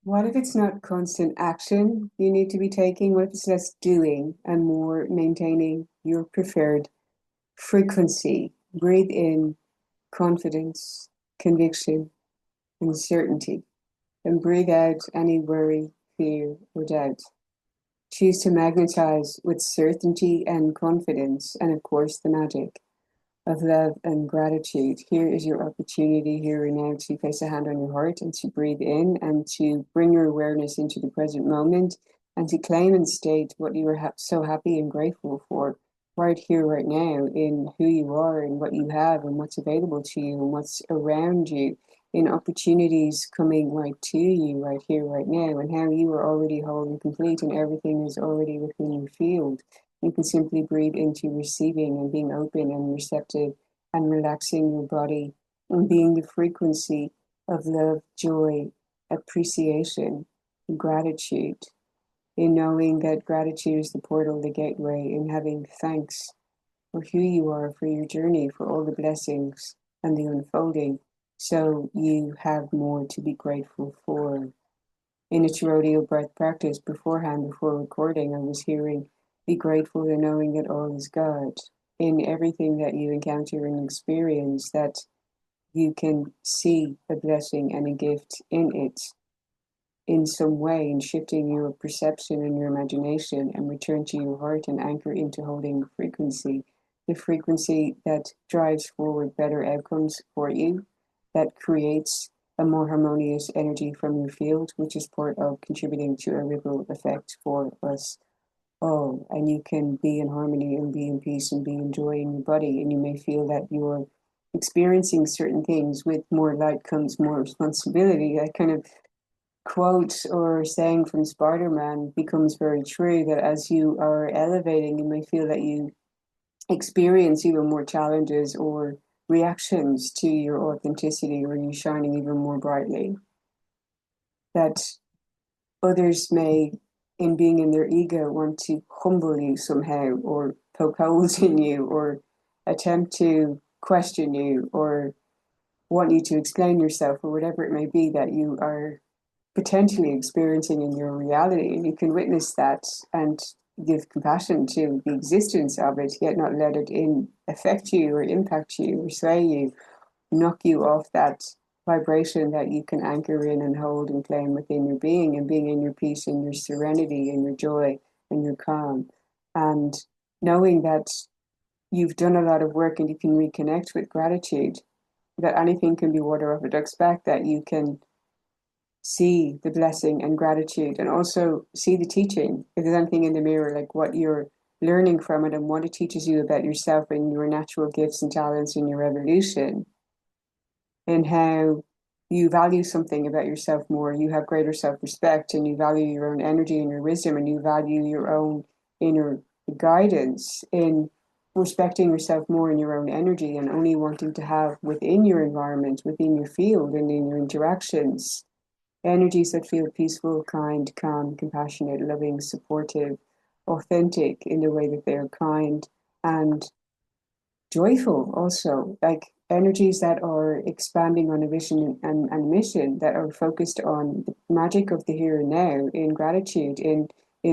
What if it's not constant action you need to be taking? What if it's less doing and more maintaining your preferred frequency? Breathe in confidence, conviction, and certainty, and breathe out any worry, fear, or doubt. Choose to magnetize with certainty and confidence, and of course, the magic of love and gratitude. Here is your opportunity here and now to place a hand on your heart and to breathe in and to bring your awareness into the present moment and to claim and state what you are so happy and grateful for right here, right now, in who you are and what you have and what's available to you and what's around you, in opportunities coming right to you right here, right now, and how you are already whole and complete and everything is already within your field. You can simply breathe into receiving and being open and receptive and relaxing your body and being the frequency of love, joy, appreciation, gratitude, in knowing that gratitude is the portal, the gateway, in having thanks for who you are, for your journey, for all the blessings and the unfolding. So you have more to be grateful for. In its rodeo breath practice beforehand, before recording, I was hearing, be grateful to knowing that all is God. In everything that you encounter and experience, that you can see a blessing and a gift in it in some way, in shifting your perception and your imagination and return to your heart and anchor into holding the frequency that drives forward better outcomes for you, that creates a more harmonious energy from your field, which is part of contributing to a ripple effect for us all. And you can be in harmony and be in peace and be in joy in your body. And you may feel that you're experiencing certain things. With more light comes more responsibility. That kind of quote or saying from Spider-Man becomes very true, that as you are elevating, you may feel that you experience even more challenges or reactions to your authenticity, or you shining even more brightly. That others may, in being in their ego, want to humble you somehow, or poke holes in you, or attempt to question you, or want you to explain yourself, or whatever it may be that you are potentially experiencing in your reality. And you can witness that and give compassion to the existence of it, yet not let it affect you or impact you or sway you, knock you off that vibration that you can anchor in and hold and claim within your being, and being in your peace and your serenity and your joy and your calm. And knowing that you've done a lot of work and you can reconnect with gratitude, that anything can be water off a duck's back, that you can see the blessing and gratitude and also see the teaching. If there's anything in the mirror, like what you're learning from it and what it teaches you about yourself and your natural gifts and talents and your evolution, and how you value something about yourself more, you have greater self-respect and you value your own energy and your wisdom and you value your own inner guidance in respecting yourself more in your own energy and only wanting to have within your environment, within your field and in your interactions, energies that feel peaceful, kind, calm, compassionate, loving, supportive, authentic in the way that they're kind and joyful also, like energies that are expanding on a vision and mission, that are focused on the magic of the here and now, in gratitude, in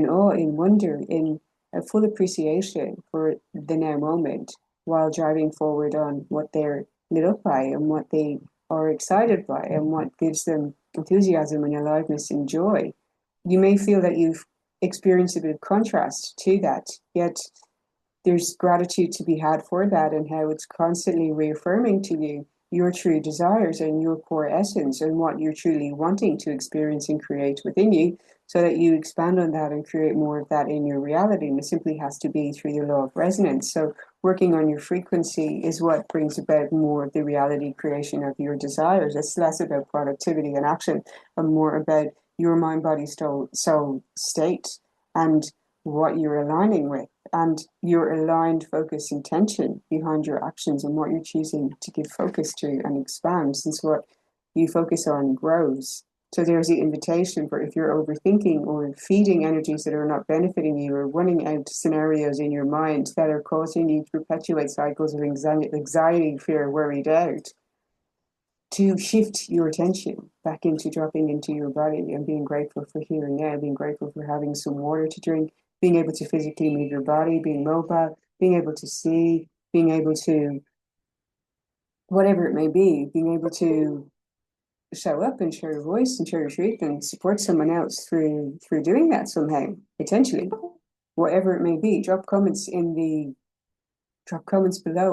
awe, in wonder, in a full appreciation for the now moment, while driving forward on what they're lit up by and what they are excited by and what gives them enthusiasm and aliveness and joy. You may feel that you've experienced a bit of contrast to that, yet there's gratitude to be had for that, and how it's constantly reaffirming to you your true desires and your core essence and what you're truly wanting to experience and create within you, so that you expand on that and create more of that in your reality. And it simply has to be through the law of resonance. So working on your frequency is what brings about more of the reality creation of your desires. It's less about productivity and action and more about your mind, body, soul state, and what you're aligning with, and your aligned focus intention behind your actions and what you're choosing to give focus to and expand, since what you focus on grows. So there's the invitation for, if you're overthinking or feeding energies that are not benefiting you, or running out scenarios in your mind that are causing you to perpetuate cycles of anxiety, fear, worry, doubt, to shift your attention back into dropping into your body and being grateful for here and now, being grateful for having some water to drink, being able to physically move your body, being mobile, being able to see, being able to, whatever it may be, being able to show up and share your voice and share your truth and support someone else through doing that somehow, potentially, whatever it may be. Drop comments below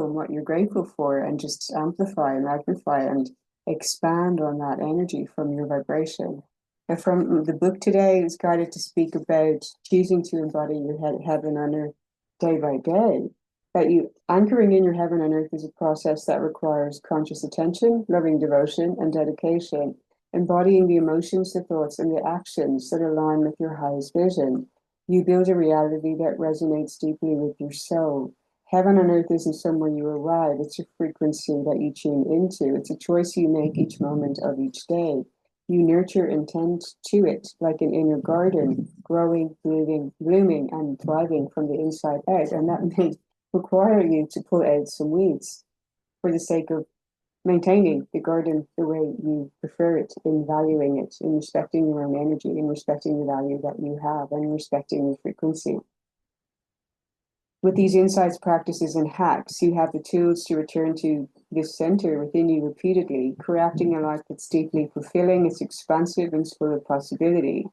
on what you're grateful for, and just amplify, magnify, and expand on that energy from your vibration. And from the book today, it's guided to speak about choosing to embody your heaven on earth day by day. That you anchoring in your heaven on earth is a process that requires conscious attention, loving devotion, and dedication, embodying the emotions, the thoughts, and the actions that align with your highest vision. You build a reality that resonates deeply with your soul. Heaven on earth isn't somewhere you arrive, it's a frequency that you tune into. It's a choice you make each moment of each day. You nurture and tend to it like an inner garden, growing, blooming, and thriving from the inside out. And that may require you to pull out some weeds for the sake of maintaining the garden the way you prefer it, in valuing it, in respecting your own energy, in respecting the value that you have, and respecting the frequency. With these insights, practices, and hacks, you have the tools to return to this center within you repeatedly, crafting a life that's deeply fulfilling, it's expansive, and full of possibility.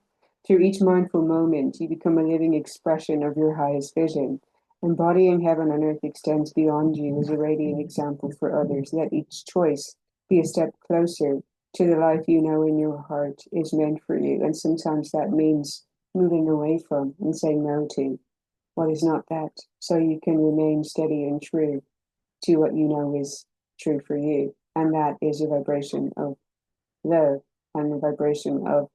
Through each mindful moment, you become a living expression of your highest vision. Embodying heaven on earth extends beyond you as a radiant example for others. Let each choice be a step closer to the life you know in your heart is meant for you. And sometimes that means moving away from and saying no to what is not that, so you can remain steady and true to what you know is true for you. And that is a vibration of love and a vibration of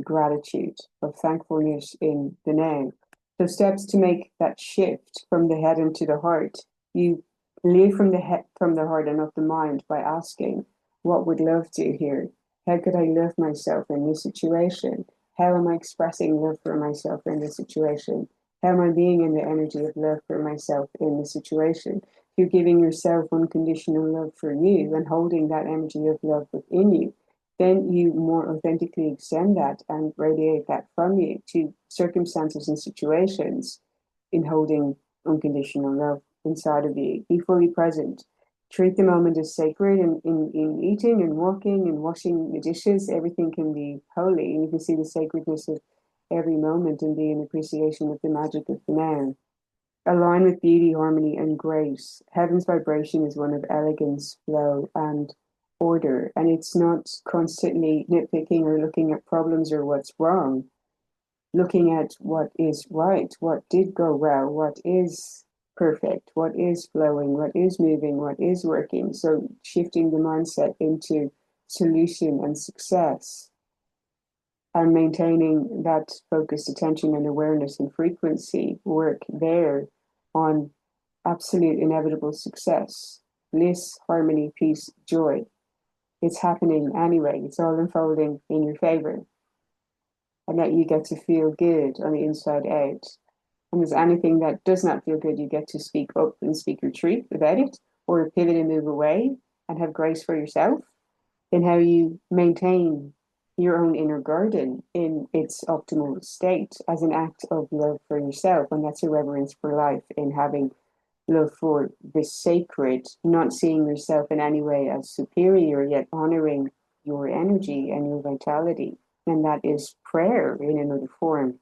gratitude, of thankfulness in the now. So steps to make that shift from the head into the heart. You live from the head, from the heart and not the mind, by asking, what would love do here? How could I love myself in this situation? How am I expressing love for myself in this situation? How am I being in the energy of love for myself in the situation? You're giving yourself unconditional love for you and holding that energy of love within you, then you more authentically extend that and radiate that from you to circumstances and situations in holding unconditional love inside of you. Be fully present. Treat the moment as sacred, in eating and walking and washing the dishes. Everything can be holy, and you can see the sacredness of every moment and be in appreciation of the magic of the now. Align with beauty, harmony, and grace. Heaven's vibration is one of elegance, flow, and order, and it's not constantly nitpicking or looking at problems or what's wrong. Looking at what is right, what did go well, what is perfect, what is flowing, what is moving, what is working. So shifting the mindset into solution and success, and maintaining that focused attention and awareness and frequency work there on absolute inevitable success, bliss, harmony, peace, joy. It's happening anyway. It's all unfolding in your favor. And that you get to feel good on the inside out. And there's anything that does not feel good, you get to speak up and speak your truth about it, or pivot and move away and have grace for yourself in how you maintain your own inner garden in its optimal state as an act of love for yourself. And that's a reverence for life, in having love for the sacred, not seeing yourself in any way as superior, yet honoring your energy and your vitality. And that is prayer in another form.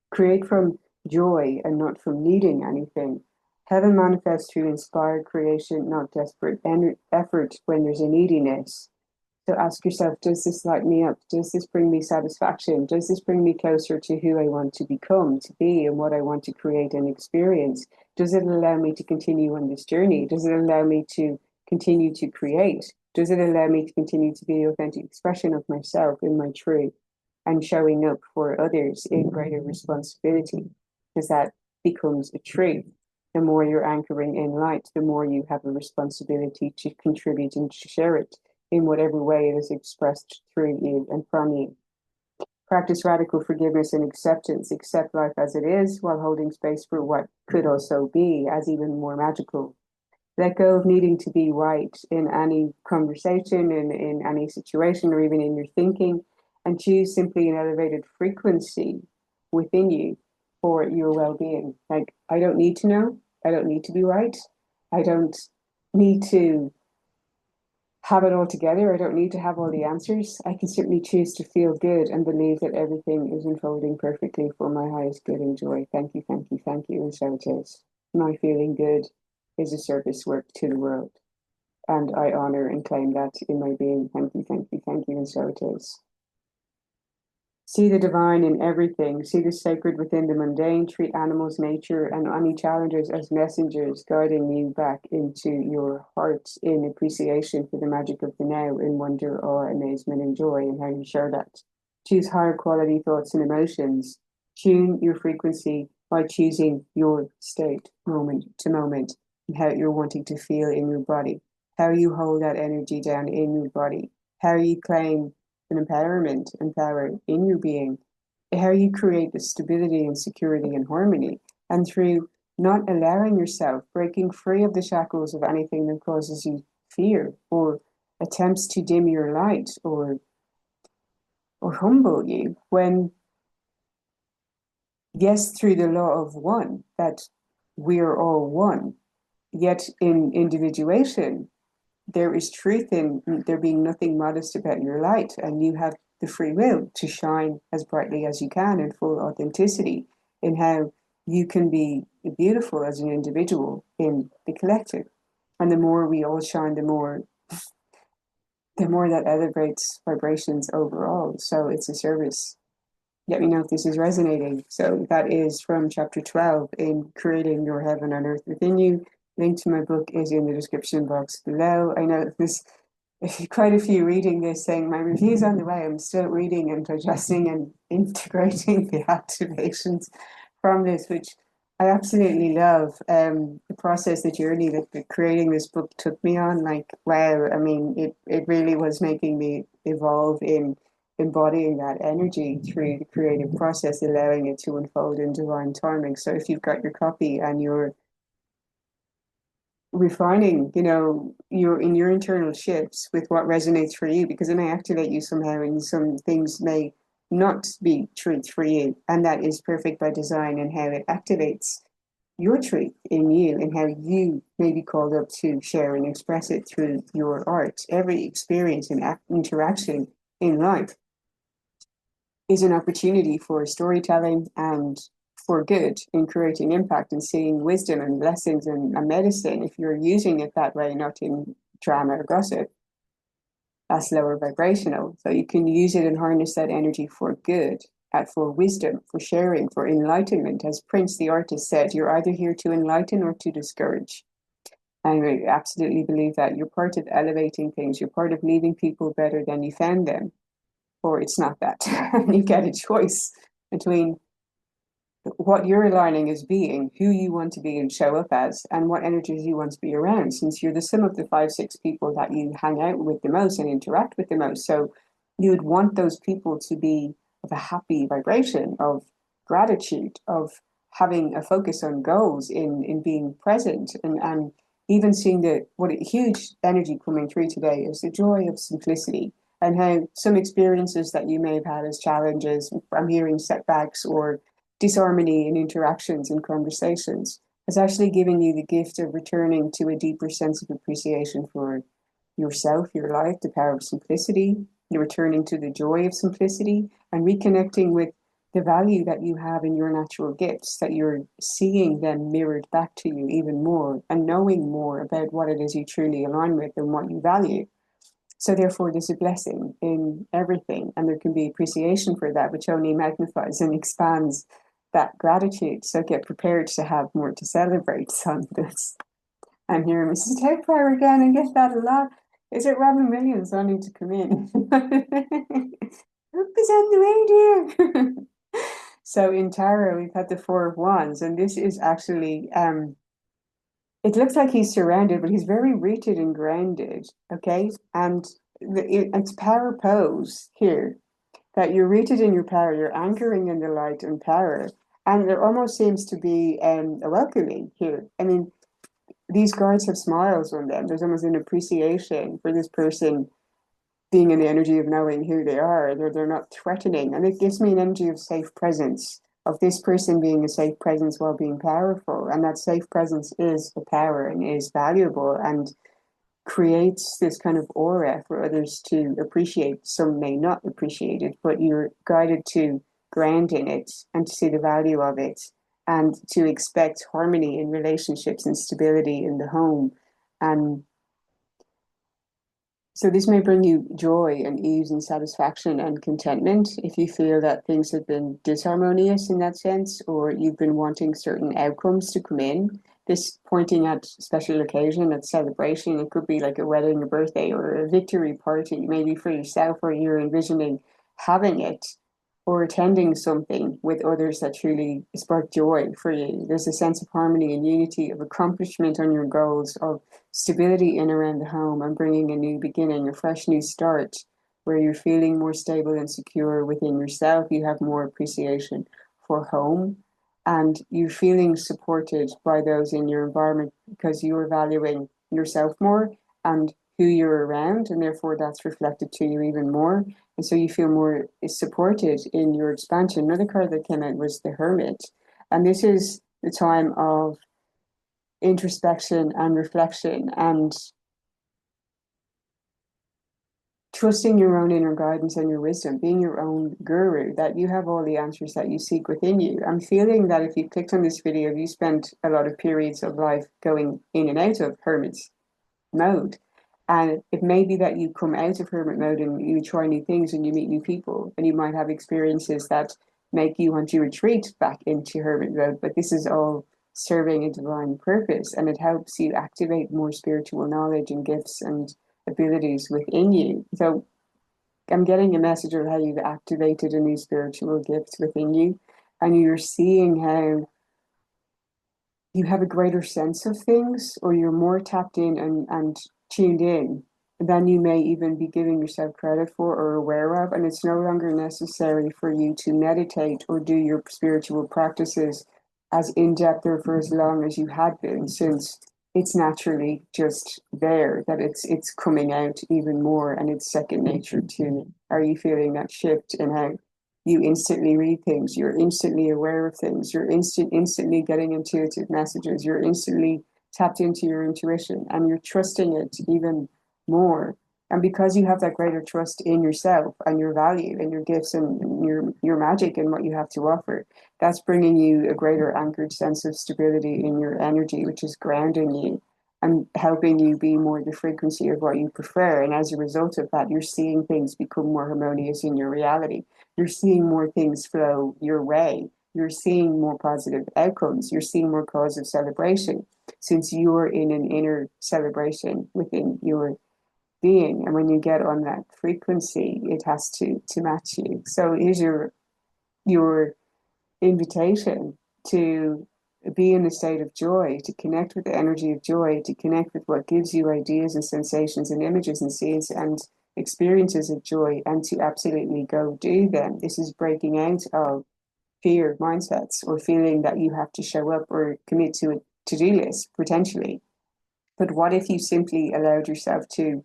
Create from joy and not from needing anything. Heaven manifests through inspired creation, not desperate effort when there's a neediness. So ask yourself, does this light me up? Does this bring me satisfaction? Does this bring me closer to who I want to become, to be, and what I want to create and experience? Does it allow me to continue on this journey? Does it allow me to continue to create? Does it allow me to continue to be the authentic expression of myself in my truth and showing up for others in greater responsibility? Because that becomes a truth. The more you're anchoring in light, the more you have a responsibility to contribute and to share it in whatever way it is expressed through you and from you. Practice radical forgiveness and acceptance. Accept life as it is while holding space for what could also be as even more magical. Let go of needing to be right in any conversation, in any situation, or even in your thinking, and choose simply an elevated frequency within you for your well-being. Like, I don't need to know. I don't need to be right. I don't need to have it all together. I don't need to have all the answers. I can simply choose to feel good and believe that everything is unfolding perfectly for my highest good and joy. Thank you, thank you, thank you. And so it is. My feeling good is a service work to the world. And I honor and claim that in my being. Thank you, thank you, thank you. And so it is. See the divine in everything. See the sacred within the mundane. Treat animals, nature, and any challenges as messengers guiding you back into your heart in appreciation for the magic of the now, in wonder, awe, amazement, and joy, and how you share that. Choose higher quality thoughts and emotions. Tune your frequency by choosing your state moment to moment and how you're wanting to feel in your body, how you hold that energy down in your body, how you claim and empowerment and power in your being, how you create the stability and security and harmony. And through not allowing yourself, breaking free of the shackles of anything that causes you fear or attempts to dim your light or humble you, when yes, through the law of one, that we're all one, yet in individuation, there is truth in there being nothing modest about your light, and you have the free will to shine as brightly as you can in full authenticity in how you can be beautiful as an individual in the collective. And the more we all shine, the more that elevates vibrations overall. So it's a service. Let me know if this is resonating. So that is from chapter 12 in Creating Your Heaven on Earth Within You. Link to my book is in the description box below. I know this quite a few reading this saying my review's on the way. I'm still reading and digesting and integrating the activations from this, which I absolutely love. The process, the journey that creating this book took me on, like, wow, I mean, it really was making me evolve in embodying that energy through the creative process, allowing it to unfold in divine timing. So if you've got your copy and you're refining, your in your internal shifts with what resonates for you, because it may activate you somehow, and some things may not be truth for you, and that is perfect by design, and how it activates your truth in you and how you may be called up to share and express it through your art. Every experience and interaction in life is an opportunity for storytelling and for good in creating impact and seeing wisdom and blessings and medicine. If you're using it that way, not in drama or gossip, that's lower vibrational. So you can use it and harness that energy for good, for wisdom, for sharing, for enlightenment. As Prince the artist said, you're either here to enlighten or to discourage. And I absolutely believe that you're part of elevating things. You're part of leaving people better than you found them, or it's not that. And you get a choice between what you're aligning as being, who you want to be and show up as, and what energies you want to be around, since you're the sum of the 5, 6 people that you hang out with the most and interact with the most. So you would want those people to be of a happy vibration, of gratitude, of having a focus on goals, in being present, and even seeing what a huge energy coming through today is the joy of simplicity, and how some experiences that you may have had as challenges, I'm hearing setbacks or disharmony in interactions and conversations, has actually given you the gift of returning to a deeper sense of appreciation for yourself, your life, the power of simplicity, you're returning to the joy of simplicity and reconnecting with the value that you have in your natural gifts, that you're seeing them mirrored back to you even more and knowing more about what it is you truly align with and what you value. So therefore, there's a blessing in everything, and there can be appreciation for that, which only magnifies and expands that gratitude. So get prepared to have more to celebrate on this. I'm here, Mrs. Doubtfire again, and get that a lot. Is it Robin Williams wanting to come in? Look who's on the way, dear. So in tarot, we've had the Four of Wands, and this is actually it looks like he's surrounded, but he's very rooted and grounded. Okay, and it's power pose here, that you're rooted in your power, you're anchoring in the light and power, and there almost seems to be a welcoming here. I mean, these guards have smiles on them. There's almost an appreciation for this person being in the energy of knowing who they are. They're not threatening. And it gives me an energy of safe presence, of this person being a safe presence while being powerful. And that safe presence is a power and is valuable and creates this kind of aura for others to appreciate. Some may not appreciate it, but you're guided to ground in it and to see the value of it and to expect harmony in relationships and stability in the home. And so this may bring you joy and ease and satisfaction and contentment if you feel that things have been disharmonious in that sense, or you've been wanting certain outcomes to come in. This pointing at special occasion, at celebration, it could be like a wedding, a birthday, or a victory party, maybe for yourself, or you're envisioning having it or attending something with others that truly spark joy for you. There's a sense of harmony and unity, of accomplishment on your goals, of stability in around the home and bringing a new beginning, a fresh new start, where you're feeling more stable and secure within yourself. You have more appreciation for home and you're feeling supported by those in your environment because you're valuing yourself more and who you're around, and therefore that's reflected to you even more. And so you feel more supported in your expansion. Another card that came out was the Hermit. And this is the time of introspection and reflection and trusting your own inner guidance and your wisdom, being your own guru, that you have all the answers that you seek within you. I'm feeling that if you clicked on this video, you spent a lot of periods of life going in and out of hermit's mode. And it may be that you come out of hermit mode and you try new things and you meet new people, and you might have experiences that make you want to retreat back into hermit mode. But this is all serving a divine purpose, and it helps you activate more spiritual knowledge and gifts and abilities within you. So I'm getting a message of how you've activated a new spiritual gift within you, and you're seeing how you have a greater sense of things, or you're more tapped in and tuned in than you may even be giving yourself credit for or aware of. And it's no longer necessary for you to meditate or do your spiritual practices as in depth or for as long as you had been, since it's naturally just there, that it's coming out even more and it's second nature to you. Are you feeling that shift in how you instantly read things, you're instantly aware of things, you're instantly getting intuitive messages, you're instantly tapped into your intuition and you're trusting it even more. And because you have that greater trust in yourself and your value and your gifts and your magic and what you have to offer, that's bringing you a greater anchored sense of stability in your energy, which is grounding you and helping you be more the frequency of what you prefer. And as a result of that, you're seeing things become more harmonious in your reality. You're seeing more things flow your way. You're seeing more positive outcomes. You're seeing more cause of celebration since you're in an inner celebration within your being. And when you get on that frequency, it has to match you. So here's your invitation to be in a state of joy, to connect with the energy of joy, to connect with what gives you ideas and sensations and images and scenes and experiences of joy, and to absolutely go do them. This is breaking out of fear mindsets or feeling that you have to show up or commit to a to-do list potentially. But what if you simply allowed yourself to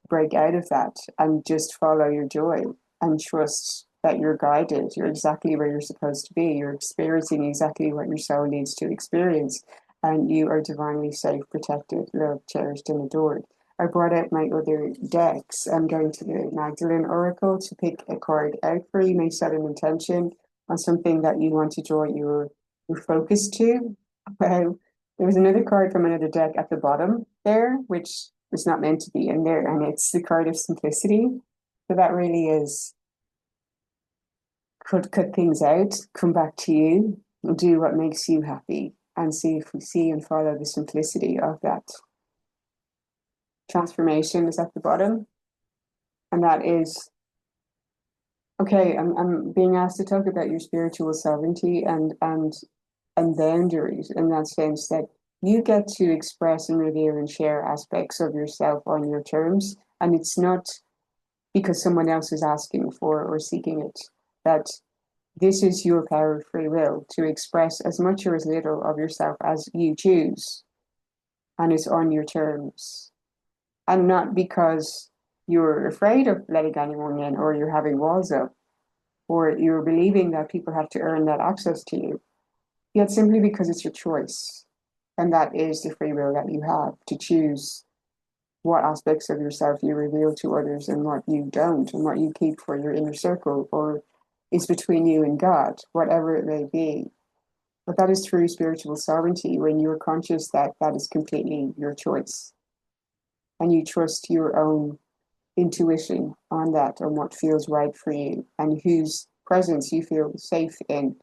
break out of that and just follow your joy and trust that you're guided, you're exactly where you're supposed to be, you're experiencing exactly what your soul needs to experience, and you are divinely safe, protected, loved, cherished, and adored. I brought out my other decks. I'm going to the Magdalene Oracle to pick a card out for you. You may set an intention on something that you want to draw your focus to. Wow. There was another card from another deck at the bottom there, which was not meant to be in there, and it's the card of simplicity. So that really is could cut things out, come back to you, and do what makes you happy, and see if we see and follow the simplicity of that. Transformation is at the bottom, and that is okay. I'm being asked to talk about your spiritual sovereignty and boundaries in that sense that you get to express and reveal and share aspects of yourself on your terms. And it's not because someone else is asking for or seeking it, that this is your power of free will to express as much or as little of yourself as you choose. and it's on your terms. And not because you're afraid of letting anyone in, or you're having walls up, or you're believing that people have to earn that access to you, yet simply because it's your choice. And that is the free will that you have to choose what aspects of yourself you reveal to others and what you don't, and what you keep for your inner circle or is between you and God, whatever it may be. But that is true spiritual sovereignty when you're conscious that that is completely your choice and you trust your own intuition on that, on what feels right for you and whose presence you feel safe in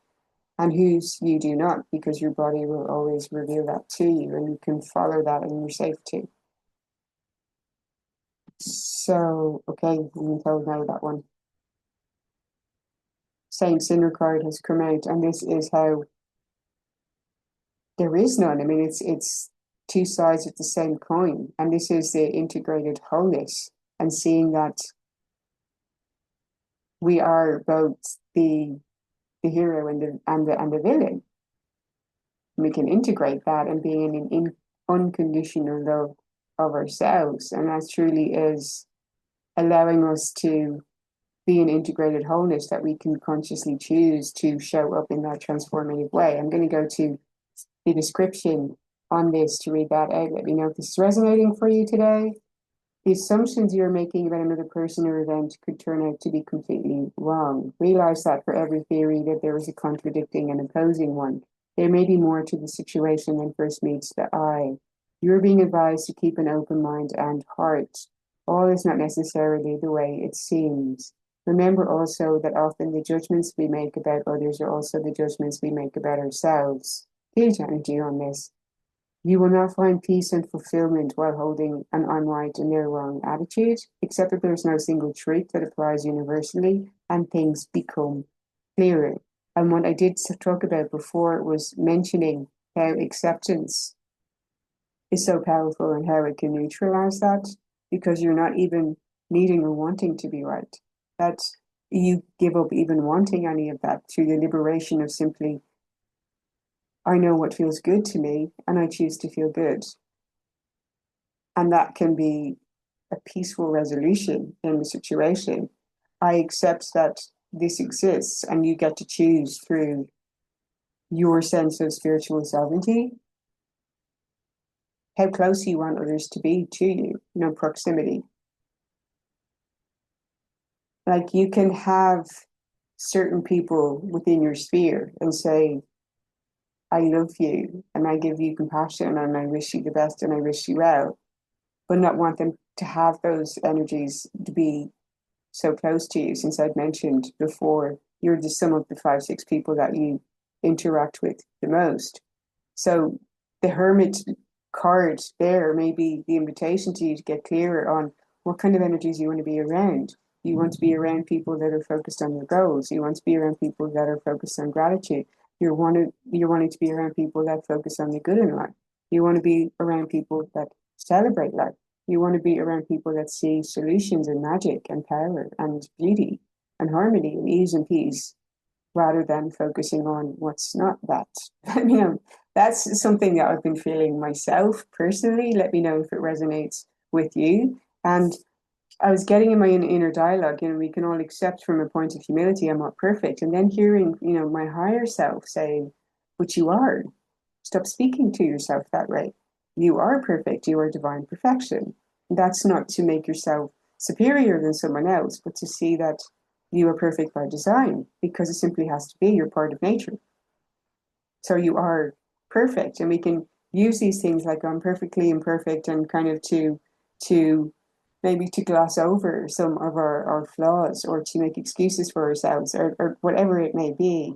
and whose you do not, because your body will always reveal that to you and you can follow that and you're safe too. So, okay, we can close now that one. Same sinner card has come out, and this is how there is none. I mean, it's two sides of the same coin, and this is the integrated wholeness, and seeing that we are both the hero and the villain. We can integrate that and being in unconditional love of ourselves, and that truly is allowing us to be an integrated wholeness that we can consciously choose to show up in that transformative way. I'm going to go to the description on this to read that out. Let me know if this is resonating for you today. The assumptions you're making about another person or event could turn out to be completely wrong. Realize that for every theory that there is a contradicting and opposing one. There may be more to the situation than first meets the eye. You're being advised to keep an open mind and heart. All is not necessarily the way it seems. Remember also that often the judgments we make about others are also the judgments we make about ourselves. Huge energy on this. You will not find peace and fulfillment while holding an I'm right and they're wrong attitude, except that there's no single truth that applies universally and things become clearer. And what I did talk about before was mentioning how acceptance is so powerful and how it can neutralize that because you're not even needing or wanting to be right. That you give up even wanting any of that through the liberation of simply, I know what feels good to me and I choose to feel good. And that can be a peaceful resolution in the situation. I accept that this exists and you get to choose through your sense of spiritual sovereignty how close you want others to be to you, proximity. Like you can have certain people within your sphere and say, I love you and I give you compassion and I wish you the best and I wish you well, but not want them to have those energies to be so close to you, since I'd mentioned before, you're the sum of the 5, 6 people that you interact with the most. So the Hermit card there may be the invitation to you to get clearer on what kind of energies you want to be around. You want to be around people that are focused on your goals. You want to be around people that are focused on gratitude. You're wanting to be around people that focus on the good in life. You want to be around people that celebrate life. You want to be around people that see solutions and magic and power and beauty and harmony and ease and peace rather than focusing on what's not that. That's something that I've been feeling myself personally. Let me know if it resonates with you. And I was getting in my inner dialogue, we can all accept from a point of humility, I'm not perfect. And then hearing, my higher self saying, but you are. Stop speaking to yourself that way. You are perfect. You are divine perfection. That's not to make yourself superior than someone else, but to see that you are perfect by design because it simply has to be. You're part of nature. So you are perfect. And we can use these things like I'm perfectly imperfect and kind of to maybe to gloss over some of our flaws or to make excuses for ourselves or whatever it may be.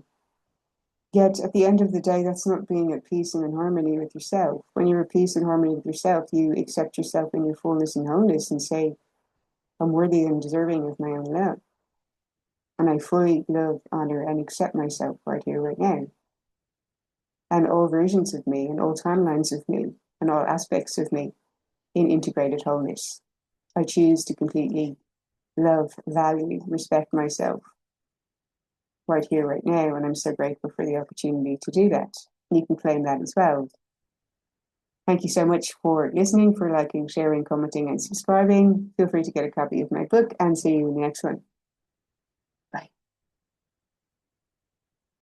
Yet at the end of the day, that's not being at peace and in harmony with yourself. When you're at peace and harmony with yourself, you accept yourself in your fullness and wholeness and say, I'm worthy and deserving of my own love. And I fully love, honor, and accept myself right here, right now. And all versions of me and all timelines of me and all aspects of me in integrated wholeness. I choose to completely love, value, respect myself right here, right now. And I'm so grateful for the opportunity to do that. And you can claim that as well. Thank you so much for listening, for liking, sharing, commenting, and subscribing. Feel free to get a copy of my book, and see you in the next one.